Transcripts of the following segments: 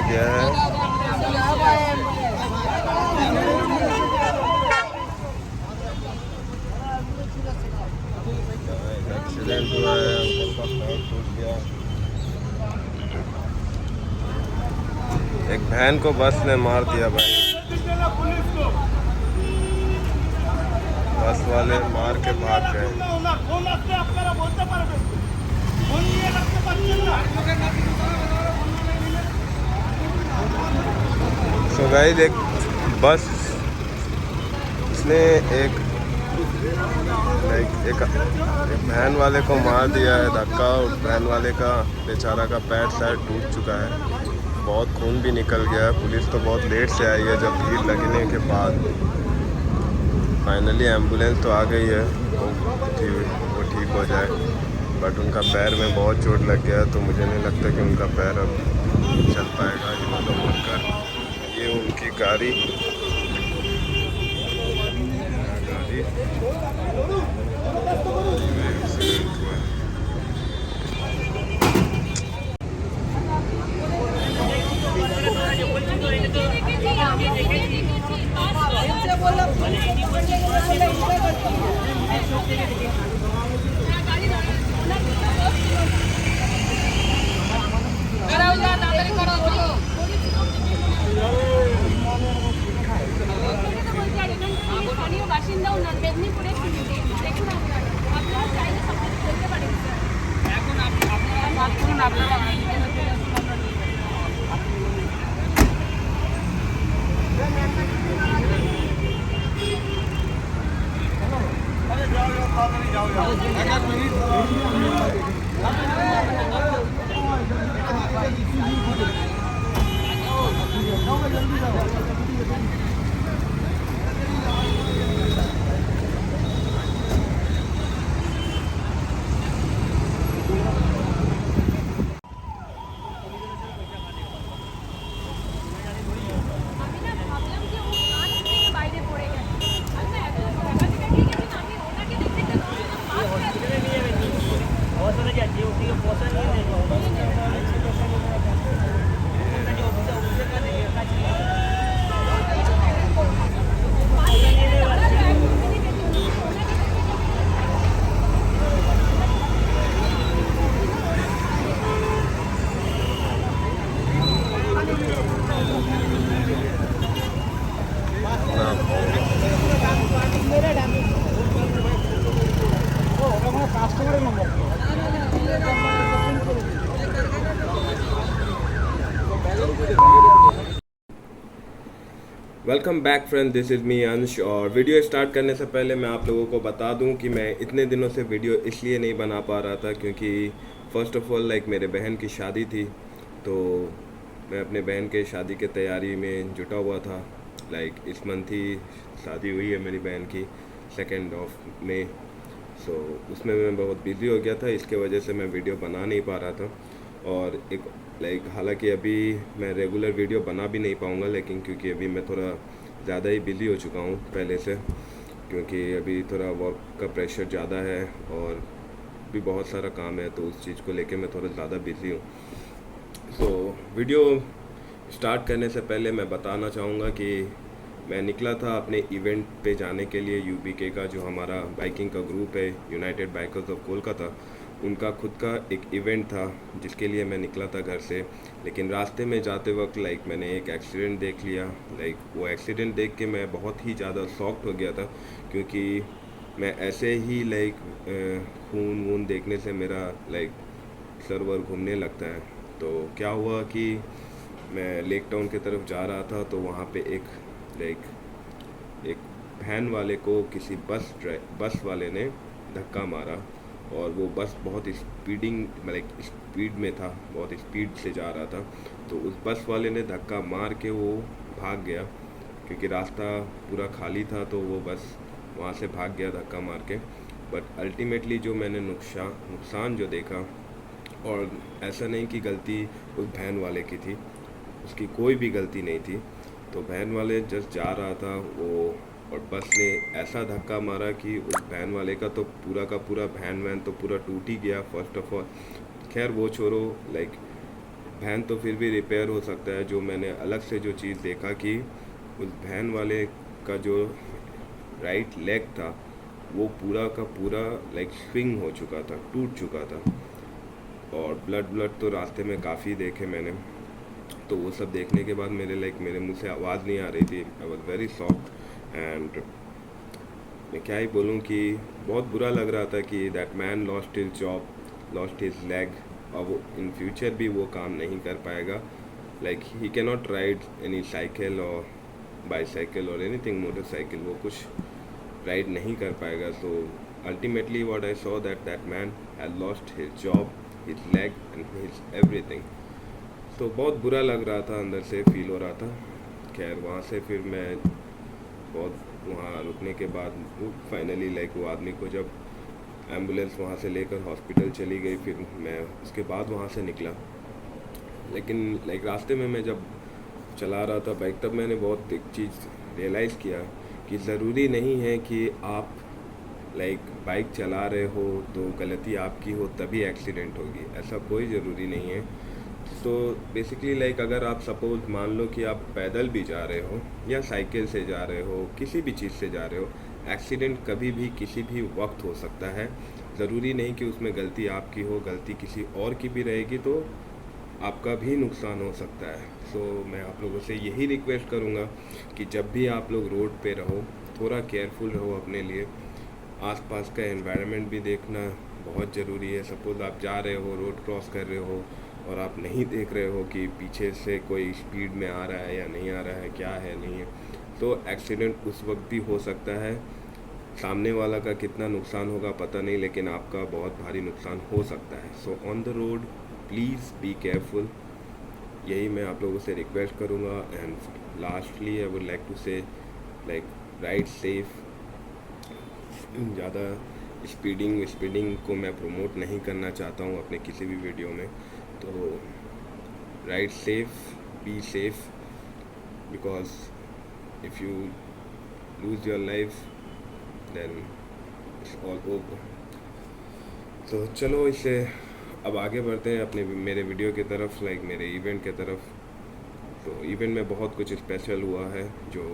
गया है। एक्सीडेंट हुआ है, अंकल का पैर टूट गया। एक बहन को बस ने मार दिया भाई। बस वाले मार के भाग गए। सो गाइस, एक बस उसने एक बहन वाले को मार दिया है धक्का। उस बहन वाले का बेचारा का पैर शायद टूट चुका है, बहुत खून भी निकल गया है। पुलिस तो बहुत लेट से आई है, जब भीड़ लगने के बाद फाइनली एम्बुलेंस तो आ गई है, वो ठीक हो जाए। बट उनका पैर में बहुत चोट लग गया है, तो मुझे नहीं लगता कि उनका पैर अब चल पाएगा। इन्होंने बोलकर ये उनकी गाड़ी বাসিন্দা উন্নয়ন মেদিনীপুরে দেখুন আপনারা চাইলে সব কিছু করতে পারেন স্যার। এখন আপনারা welcome back friend, this is me अंश। और वीडियो स्टार्ट करने से पहले मैं आप लोगों को बता दूं कि मैं इतने दिनों से वीडियो इसलिए नहीं बना पा रहा था क्योंकि फ़र्स्ट ऑफ ऑल मेरे बहन की शादी थी, तो मैं अपने बहन के शादी के तैयारी में जुटा हुआ था। इस मंथ ही शादी हुई है मेरी बहन की, 2 मई। सो उसमें मैं बहुत बिज़ी हो गया था, इसके वजह से मैं वीडियो बना नहीं पा रहा था। और हालांकि अभी मैं रेगुलर वीडियो बना भी नहीं पाऊँगा, लेकिन क्योंकि अभी मैं थोड़ा ज़्यादा ही बिज़ी हो चुका हूँ पहले से, क्योंकि अभी थोड़ा वर्क का प्रेशर ज़्यादा है और भी बहुत सारा काम है, तो उस चीज़ को लेके मैं थोड़ा ज़्यादा बिज़ी हूँ। सो वीडियो स्टार्ट करने से पहले मैं बताना चाहूँगा कि मैं निकला था अपने इवेंट पे जाने के लिए। यूबीके का जो हमारा बाइकिंग का ग्रुप है, यूनाइटेड बाइकर्स ऑफ कोलकाता, उनका खुद का एक इवेंट था जिसके लिए मैं निकला था घर से। लेकिन रास्ते में जाते वक्त मैंने एक एक्सीडेंट देख लिया। वो एक्सीडेंट देख के मैं बहुत ही ज़्यादा शॉक्ड हो गया था, क्योंकि मैं ऐसे ही खून वून देखने से मेरा सर वर घूमने लगता है। तो क्या हुआ कि मैं लेक टाउन की तरफ जा रहा था, तो वहाँ पे एक वैन वाले को किसी बस वाले ने धक्का मारा, और वो बस बहुत स्पीड में था, बहुत स्पीड से जा रहा था। तो उस बस वाले ने धक्का मार के वो भाग गया, क्योंकि रास्ता पूरा खाली था, तो वो बस वहाँ से भाग गया धक्का मार के। बट अल्टीमेटली जो मैंने नुकसान जो देखा, और ऐसा नहीं कि गलती उस वैन वाले की थी, उसकी कोई भी गलती नहीं थी। तो वैन वाले जस्ट जा रहा था वो, और बस ने ऐसा धक्का मारा कि उस वैन वाले का तो पूरा का पूरा वैन तो पूरा टूट ही गया। फर्स्ट ऑफ ऑल खैर वो छोड़ो, वैन तो फिर भी रिपेयर हो सकता है। जो मैंने अलग से जो चीज़ देखा कि उस वैन वाले का जो राइट लेग था वो पूरा का पूरा लाइक स्विंग हो चुका था, टूट चुका था, और ब्लड तो रास्ते में काफ़ी देखे मैंने। तो वो सब देखने के बाद मेरे मुंह से आवाज़ नहीं आ रही थी। I was very shocked and मैं क्या ही बोलूँ कि बहुत बुरा लग रहा था कि that man lost his job, lost his leg, और वो इन फ्यूचर भी वो काम नहीं कर पाएगा। Like he can not ride any cycle और बाईसाइकिल और एनीथिंग मोटरसाइकिल, वो कुछ राइड नहीं कर पाएगा। So ultimately what I saw that man had lost his job, his leg and his everything. तो बहुत बुरा लग रहा था, अंदर से फील हो रहा था। खैर वहाँ से फिर मैं बहुत वहाँ रुकने के बाद फाइनली लाइक वो आदमी को जब एम्बुलेंस वहाँ से लेकर हॉस्पिटल चली गई, फिर मैं उसके बाद वहाँ से निकला। लेकिन लाइक रास्ते में मैं जब चला रहा था बाइक, तब मैंने बहुत एक चीज़ रियलाइज़ किया कि ज़रूरी नहीं है कि आप लाइक बाइक चला रहे हो तो गलती आपकी हो तभी एक्सीडेंट होगी, ऐसा कोई ज़रूरी नहीं है। तो बेसिकली लाइक अगर आप सपोज मान लो कि आप पैदल भी जा रहे हो या साइकिल से जा रहे हो, किसी भी चीज़ से जा रहे हो, एक्सीडेंट कभी भी किसी भी वक्त हो सकता है। ज़रूरी नहीं कि उसमें गलती आपकी हो, गलती किसी और की भी रहेगी तो आपका भी नुकसान हो सकता है। सो मैं आप लोगों से यही रिक्वेस्ट करूँगा कि जब भी आप लोग रोड पे रहो थोड़ा केयरफुल रहो अपने लिए। आसपास का एनवायरनमेंट भी देखना बहुत ज़रूरी है। सपोज़ आप जा रहे हो, रोड क्रॉस कर रहे हो और आप नहीं देख रहे हो कि पीछे से कोई स्पीड में आ रहा है या नहीं आ रहा है, क्या है नहीं है, तो एक्सीडेंट उस वक्त भी हो सकता है। सामने वाला का कितना नुकसान होगा पता नहीं, लेकिन आपका बहुत भारी नुकसान हो सकता है। So on the road please be careful, यही मैं आप लोगों से रिक्वेस्ट करूँगा। And lastly I would like to say like ride safe. ज़्यादा स्पीडिंग को मैं प्रमोट नहीं करना चाहता हूँ अपने किसी भी वीडियो में। तो ride safe, be safe, because if you lose your life then it's all over. तो चलो इससे अब आगे बढ़ते हैं अपने मेरे वीडियो की तरफ, लाइक मेरे इवेंट की तरफ। तो इवेंट में बहुत कुछ स्पेशल हुआ है जो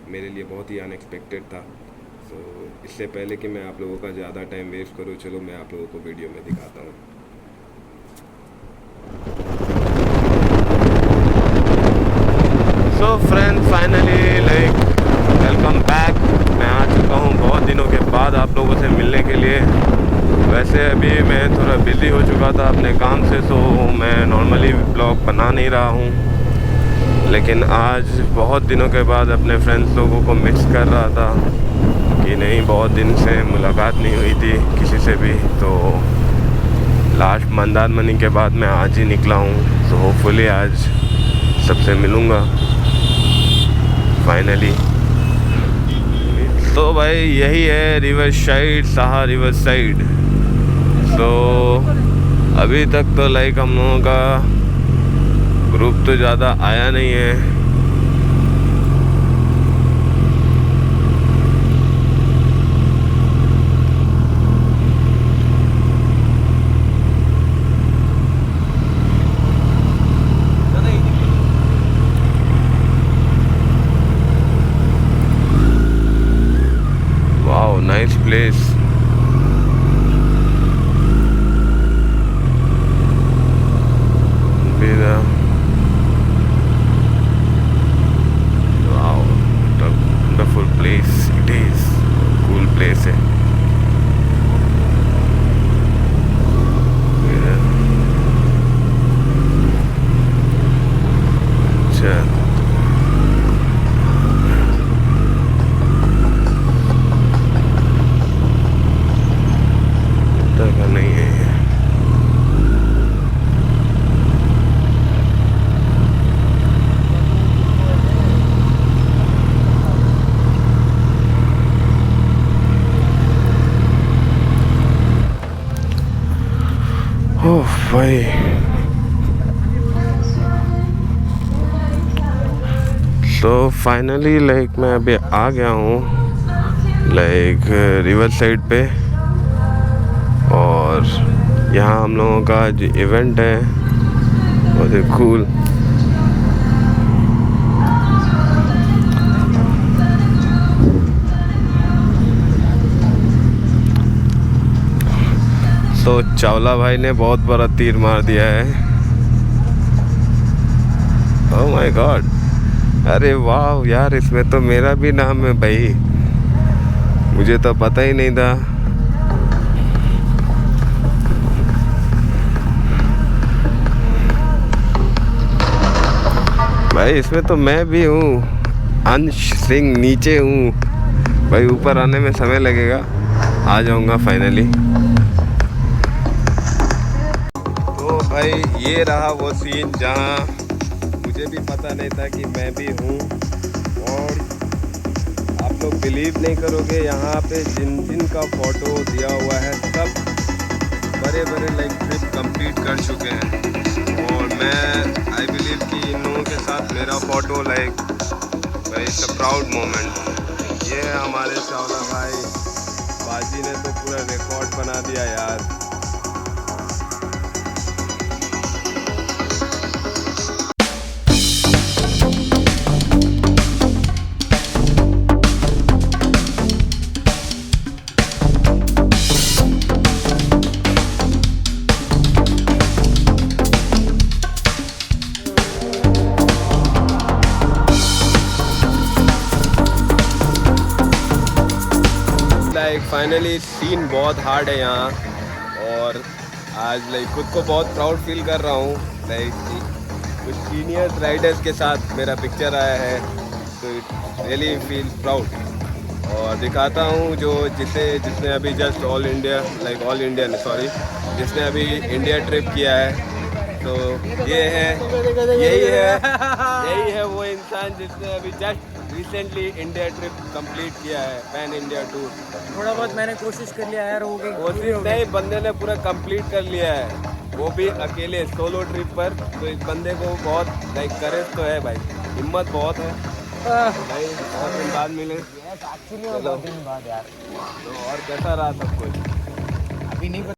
मेरे लिए बहुत ही अनएक्सपेक्टेड था। तो इससे पहले कि मैं आप लोगों का ज़्यादा टाइम वेस्ट करूँ, चलो मैं आप लोगों को वीडियो में दिखाता हूँ। So friends finally like welcome back. मैं आ चुका हूँ बहुत दिनों के बाद आप लोगों से मिलने के लिए। वैसे अभी मैं थोड़ा बिज़ी हो चुका था अपने काम से, तो मैं नॉर्मली ब्लॉग बना नहीं रहा हूँ, लेकिन आज बहुत दिनों के बाद अपने फ्रेंड्स लोगों को मिस कर रहा था कि नहीं, बहुत दिन से मुलाकात नहीं हुई थी किसी से भी। तो लास्ट मंदारमनी के बाद मैं आज ही निकला हूँ, तो होपफुली आज सबसे मिलूँगा फाइनली। तो भाई यही है river side, Saha river side. तो अभी तक तो लाइक हम लोगों का ग्रुप तो ज़्यादा आया नहीं है। Wow, nice place. ओह भाई, तो फाइनली लाइक मैं अभी आ गया हूँ लाइक रिवर साइड पे, और यहाँ हम लोगों का जो इवेंट है बहुत ही कूल। तो चावला भाई ने बहुत बड़ा तीर मार दिया है। ओह माय गॉड, अरे वाह यार, इसमें तो मेरा भी नाम है भाई, मुझे तो पता ही नहीं था। भाई इसमें तो मैं भी हूँ, अंश सिंह नीचे हूँ भाई, ऊपर आने में समय लगेगा, आ जाऊँगा फाइनली। तो भाई ये रहा वो सीन जहाँ मुझे भी पता नहीं था कि मैं भी हूँ। और आप लोग बिलीव नहीं करोगे, यहाँ पे जिन जिन का फ़ोटो दिया हुआ है सब बड़े बड़े लाइक ट्रिप कंप्लीट कर चुके हैं। और मैं आई बिलीव कि इन लोगों के साथ मेरा फ़ोटो लाइक भाई इट्स अ प्राउड मोमेंट। ये है हमारे चावला भाई, बाजी ने तो पूरा रिकॉर्ड बना दिया यार। लाइक फाइनली सीन बहुत हार्ड है यहाँ, और आज लाइक खुद को बहुत प्राउड फील कर रहा हूँ। लाइक कुछ सीनियर राइडर्स के साथ मेरा पिक्चर आया है, तो इट रियली फील प्राउड। और दिखाता हूँ जो जिसने अभी जस्ट ऑल इंडिया जिसने अभी इंडिया ट्रिप किया है। तो यही है वो इंसान जिसने अभी just recently India trip complete किया है, पैन इंडिया टूर। थोड़ा बहुत मैंने कोशिश कर लिया यार, हो गई कोशिश नहीं, बंदे ने पूरा कंप्लीट कर लिया है, वो भी अकेले सोलो ट्रिप पर। तो इस बंदे को बहुत लाइक करेज तो है भाई, हिम्मत बहुत है भाई। बहुत दिन बाद मिले, बहुत दिन बाद यार। तो और कैसा रहा सब कुछ अभी नहीं पता।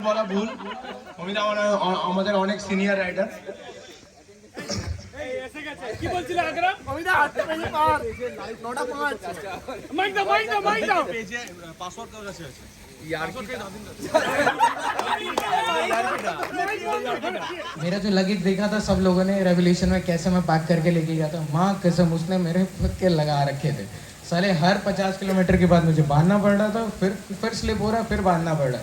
বলা ভুল, অমিতা আমাদের অনেক সিনিয়র রাইডার। কি বলছিল আকরাম? অমিতা হাতে পেয়ে পার 9টা 5 মাইক দাও পেজে পাসওয়ার্ড কার কাছে আছে? मेरा जो लगेज देखा था सब लोगों ने रेवोल्यूशन में, कैसे मैं पैक करके लेके गया था, माँ कसम उसने मेरे खुद के लगा रखे थे साले। हर 50 किलोमीटर के बाद मुझे बांधना पड़ रहा था, फिर स्लिप हो रहा, फिर बांधना पड़ रहा।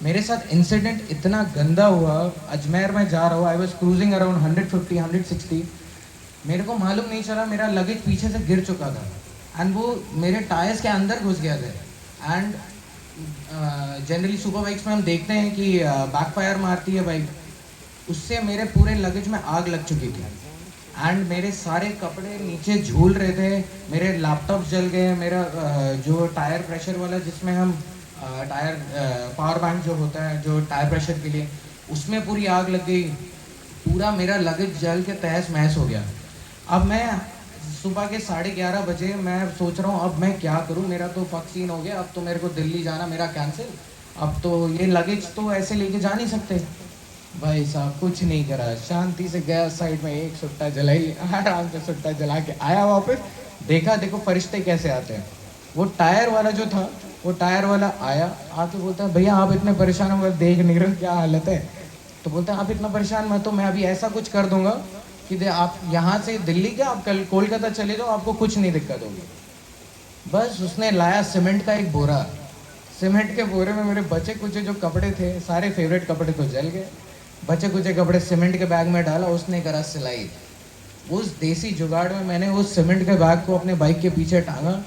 मेरे साथ इंसिडेंट इतना गंदा हुआ, अजमेर में जा रहा हूँ, आई वॉज क्रूजिंग अराउंड 150 160, मेरे को मालूम नहीं चला मेरा लगेज पीछे से गिर चुका था एंड वो मेरे टायर्स के अंदर घुस गया था। एंड जनरली सुपर बाइक्स में हम देखते हैं कि बैकफायर मारती है बाइक, उससे मेरे पूरे लगेज में आग लग चुकी थी एंड मेरे सारे कपड़े नीचे झूल रहे थे, मेरे लैपटॉप जल गए, मेरा जो टायर प्रेशर वाला जिसमें हम टायर पावर बैंक जो होता है जो टायर प्रेशर के लिए, उसमें पूरी आग लग गई, पूरा मेरा लगेज जल के तहस महस हो गया। अब मैं सुबह के 11:30 बजे मैं सोच रहा हूँ अब मैं क्या करूँ, मेरा तो फक सीन हो गया, अब तो मेरे को दिल्ली जाना मेरा कैंसिल, अब तो ये लगेज तो ऐसे लेके जा नहीं सकते। भाई साहब कुछ नहीं करा, शांति से गया साइड में, एक सुट्टा जलाई, आराम से सुट्टा जला के आया वापस। देखा देखो फरिश्ते कैसे आते हैं। वो टायर वाला जो था, वो टायर वाला आया, आके बोलता है भैया आप इतने परेशान हो गए, देख नहीं रहे क्या हालत है। तो बोलता है आप इतना परेशान मत हो, मैं अभी ऐसा कुछ कर दूंगा कि आप यहाँ से दिल्ली के आप कल कोलकाता चले जाओ, आपको कुछ नहीं दिक्कत होगी। बस उसने लाया सीमेंट का एक बोरा, सीमेंट के बोरे में मेरे बचे कुचे जो कपड़े थे, सारे फेवरेट कपड़े तो जल गए, बचे कुचे कपड़े सीमेंट के बैग में डाला, उसने करा सिलाई। उस देसी जुगाड़ में मैंने उस सीमेंट के बैग को अपने बाइक के पीछे टांगा।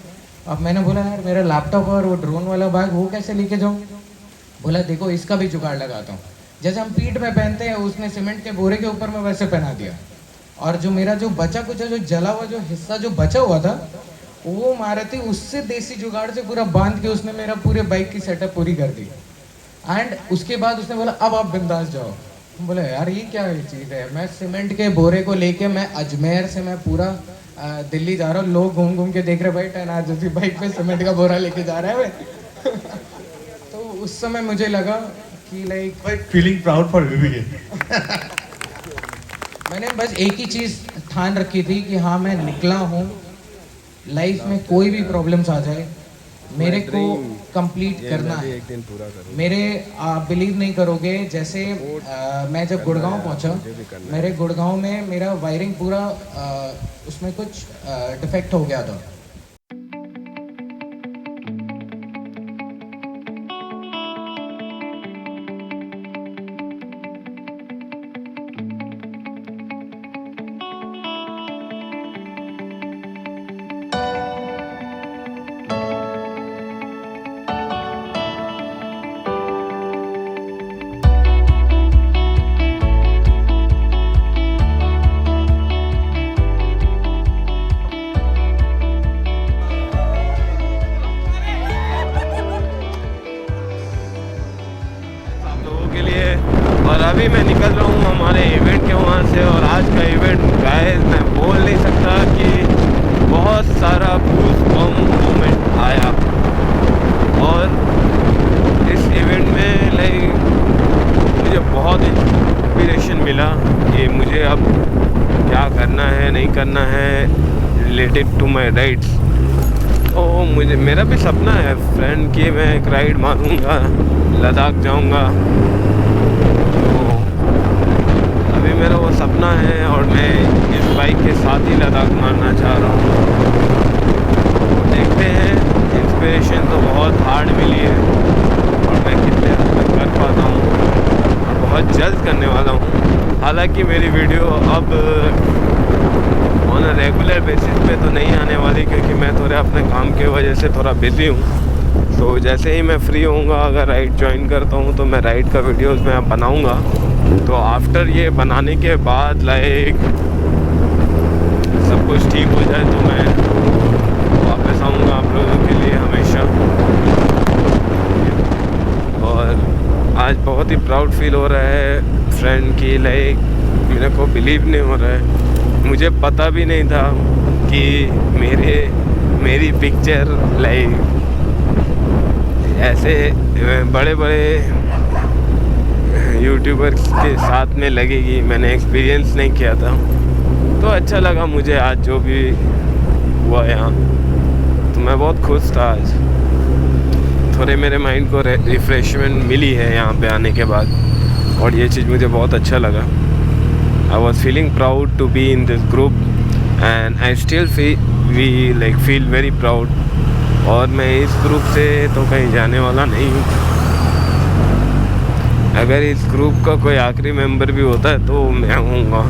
अब मैंने बोला यार मेरा लैपटॉप और वो ड्रोन वाला बैग वो कैसे लेके जाऊँ? बोला देखो इसका भी जुगाड़ लगाता हूँ। जैसे हम पीठ में पहनते हैं, उसने सीमेंट के बोरे के ऊपर में वैसे पहना दिया। और जो मेरा जो बचा कुछ जो जला हुआ जो हिस्सा जो बचा हुआ था, वो मारुति उससे देसी जुगाड़ से पूरा बांध के उसने मेरा पूरे बाइक की सेटअप पूरी कर दी। एंड उसके बाद उसने बोला अब आप बिंदास जाओ। बोले यार ये क्या चीज़ है? मैं सीमेंट के बोरे को लेके मैं अजमेर से मैं पूरा दिल्ली जा रहा हूँ, लोग घूम घूम के देख रहे भाई 10 आज जैसी बाइक पे सीमेंट का बोरा लेके जा रहा है तो उस समय मुझे लगा कि लाइक फीलिंग प्राउड फॉर विवेक। मैंने बस एक ही चीज़ ठान रखी थी कि हाँ मैं निकला हूँ, लाइफ में कोई भी प्रॉब्लम्स आ जाए मेरे को कंप्लीट करना है। एक दिन पूरा करूँ। मेरे आप बिलीव नहीं करोगे, जैसे मैं जब गुड़गांव पहुंचा, मेरे गुड़गांव में मेरा वायरिंग पूरा उसमें कुछ डिफेक्ट हो गया था। और अभी मैं निकल रहा हूँ हमारे इवेंट के वहाँ से। और आज का इवेंट गाइस मैं बोल नहीं सकता कि बहुत सारा गूज़बम्प मोमेंट आया। और इस इवेंट में लाइक मुझे बहुत इंस्पिरेशन मिला कि मुझे अब क्या करना है नहीं करना है रिलेटेड टू माई राइड्स। तो मुझे मेरा भी सपना है फ्रेंड कि मैं एक राइड मारूँगा, लद्दाख जाऊँगा। अभी मेरा वो सपना है और मैं इस बाइक के साथ ही लद्दाख मारना चाह रहा हूँ। देखते हैं, इंस्पिरेशन तो बहुत हार्ड मिली है और मैं कितने हद तक कर पाता हूँ और बहुत जल्द करने वाला हूँ। हालांकि मेरी वीडियो अब ऑन अ रेगुलर बेसिस पे तो नहीं आने वाली क्योंकि मैं थोड़े अपने काम की वजह से थोड़ा बिज़ी हूँ। तो जैसे ही मैं फ्री होऊंगा, अगर राइड ज्वाइन करता हूँ तो मैं राइड का वीडियोस मैं बनाऊँगा। तो आफ्टर ये बनाने के बाद लाइक सब कुछ ठीक हो जाए तो मैं वापस आऊँगा आप लोगों के लिए हमेशा। और आज बहुत ही प्राउड फील हो रहा है फ्रेंड की, लाइक मेरे को बिलीव नहीं हो रहा है। मुझे पता भी नहीं था कि मेरी पिक्चर लाइक ऐसे बड़े बड़े यूट्यूबर्स के साथ में लगेगी। मैंने एक्सपीरियंस नहीं किया था तो अच्छा लगा मुझे आज जो भी हुआ यहाँ। तो मैं बहुत खुश था आज, थोड़े मेरे माइंड को रिफ्रेशमेंट मिली है यहाँ पे आने के बाद और ये चीज़ मुझे बहुत अच्छा लगा। I was feeling proud to be in this group and I still feel very proud. और मैं इस ग्रुप से तो कहीं जाने वाला नहीं हूँ। अगर इस ग्रुप का कोई आखिरी मेंबर भी होता है तो मैं हूँगा।